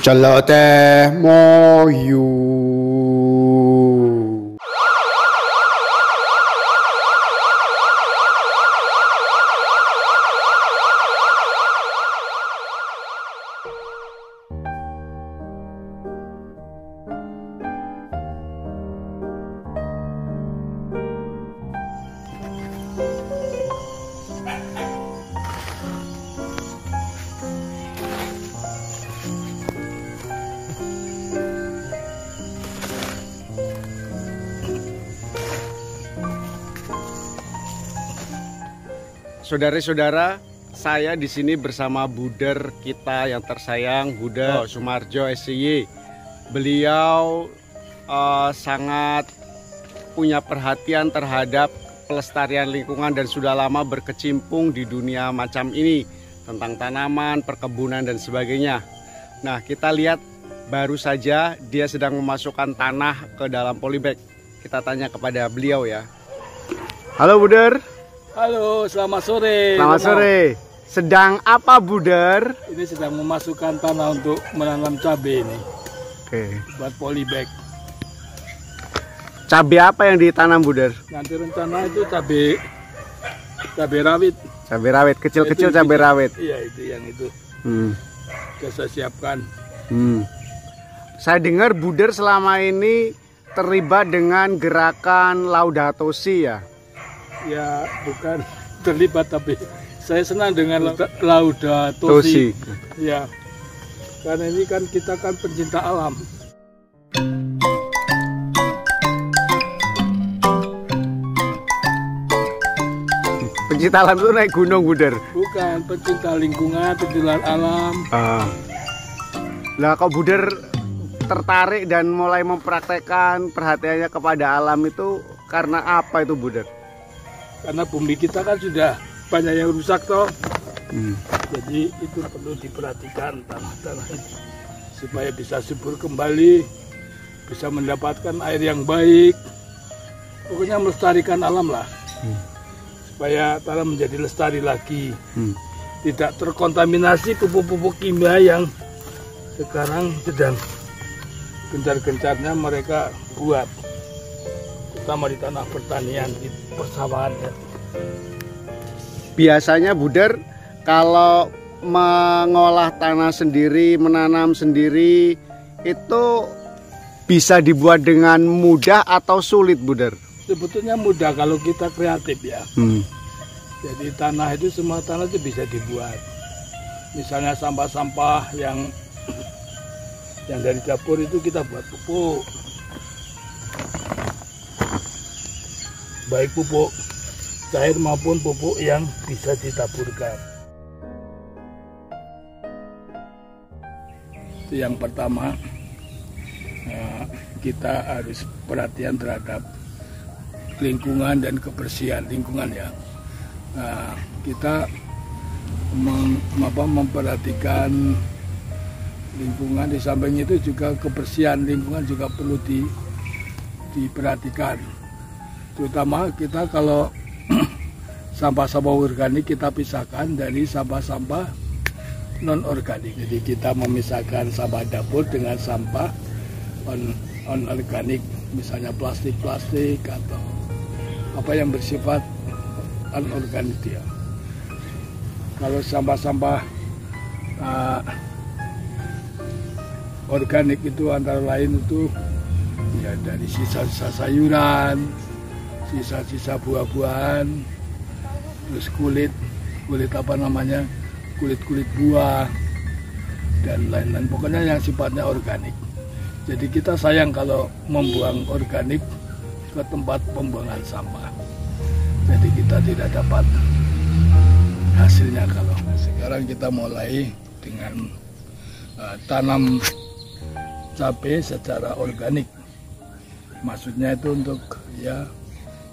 Celoteh moyu. Saudara-saudara, saya di sini bersama Buder kita yang tersayang, Buder Sumarjo SCY. Beliau sangat punya perhatian terhadap pelestarian lingkungan dan sudah lama berkecimpung di dunia macam ini, tentang tanaman, perkebunan dan sebagainya. Nah, kita lihat baru saja dia sedang memasukkan tanah ke dalam polybag. Kita tanya kepada beliau ya. Halo Buder. Halo, selamat sore. Selamat sore. Sedang apa Buder? Ini sedang memasukkan tanah untuk menanam cabai ini. Oke. Buat polybag. Cabai apa yang ditanam Buder? Nanti rencana itu cabai rawit. Cabai rawit, kecil-kecil cabai rawit. Iya, itu yang itu. Sudah saya siapkan. Saya dengar Buder selama ini terlibat dengan gerakan Laudato Si ya? Ya, bukan terlibat, tapi saya senang dengan Laudato Si. Ya, karena ini kan kita kan pencinta alam. Pencinta alam itu naik gunung Buder? Bukan, pencinta lingkungan, pencinta alam. Lah kok Buder tertarik dan mulai mempraktekkan perhatiannya kepada alam itu karena apa itu Buder? Karena bumi kita kan sudah banyak yang rusak toh. Jadi itu perlu diperhatikan tanah-tanah ini supaya bisa subur kembali, bisa mendapatkan air yang baik. Pokoknya melestarikan alam lah. Supaya tanah menjadi lestari lagi. Tidak terkontaminasi pupuk-pupuk kimia yang sekarang sedang gencar-gencarnya mereka buat, terutama di tanah pertanian, di persawahan ya. Biasanya Buder kalau mengolah tanah sendiri, menanam sendiri, itu bisa dibuat dengan mudah atau sulit Buder? Sebetulnya mudah kalau kita kreatif ya. Jadi tanah itu, semua tanah itu bisa dibuat. Misalnya sampah-sampah yang dari dapur itu kita buat pupuk. Baik pupuk cair maupun pupuk yang bisa ditaburkan. Itu yang pertama, kita harus perhatian terhadap lingkungan dan kebersihan lingkungan ya. Kita memperhatikan lingkungan, di samping itu juga kebersihan lingkungan juga perlu diperhatikan. Terutama kita kalau sampah-sampah organik kita pisahkan dari sampah-sampah non-organik. Jadi kita memisahkan sampah dapur dengan sampah non-organik, misalnya plastik-plastik atau apa yang bersifat anorganik ya. Kalau sampah-sampah organik itu antara lain itu ya dari sisa-sisa sayuran, sisa-sisa buah-buahan, terus kulit apa namanya, kulit buah dan lain-lain, pokoknya yang sifatnya organik. Jadi kita sayang kalau membuang organik ke tempat pembuangan sampah, jadi kita tidak dapat hasilnya. Kalau sekarang kita mulai dengan tanam cabai secara organik, maksudnya itu untuk ya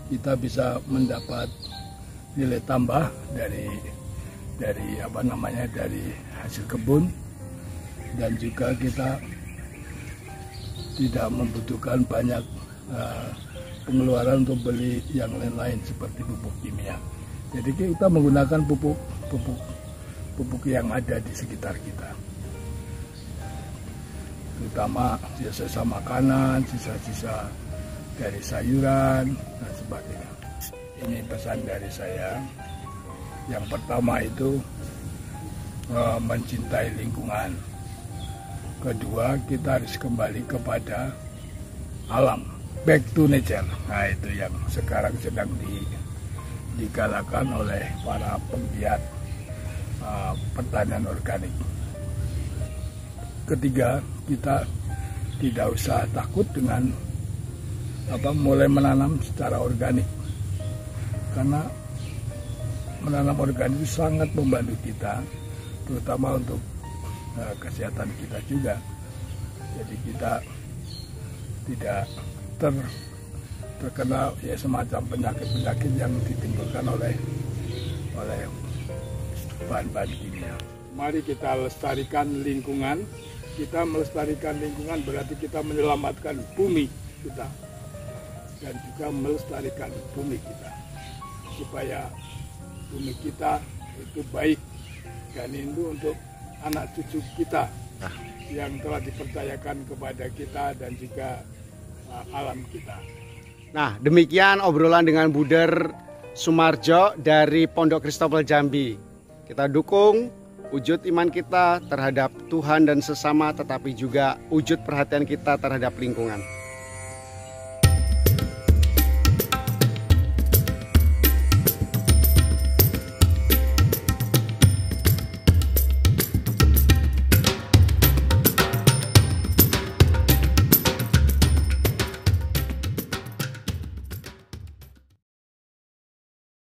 kita bisa mendapat nilai tambah dari apa namanya, dari hasil kebun, dan juga kita tidak membutuhkan banyak pengeluaran untuk beli yang lain-lain seperti pupuk kimia. Jadi kita menggunakan pupuk yang ada di sekitar kita. terutama sisa-sisa makanan, sisa-sisa dari sayuran dan sebagainya. Ini pesan dari saya. Yang pertama itu mencintai lingkungan. Kedua, kita harus kembali kepada alam, back to nature. Nah, itu yang sekarang sedang digalakan oleh para penggiat pertanian organik. Ketiga, kita tidak usah takut dengan mulai menanam secara organik, karena menanam organik itu sangat membantu kita, terutama untuk kesehatan kita juga. Jadi kita tidak terkena semacam penyakit-penyakit yang ditimbulkan oleh bahan-bahan kimia. Mari kita lestarikan lingkungan. Kita melestarikan lingkungan berarti kita menyelamatkan bumi kita dan juga melestarikan bumi kita, supaya bumi kita itu baik dan itu untuk anak cucu kita yang telah dipercayakan kepada kita dan juga alam kita. Nah, demikian obrolan dengan Buder Soemardjo dari Pondok Kristopel Jambi. Kita dukung wujud iman kita terhadap Tuhan dan sesama, tetapi juga wujud perhatian kita terhadap lingkungan.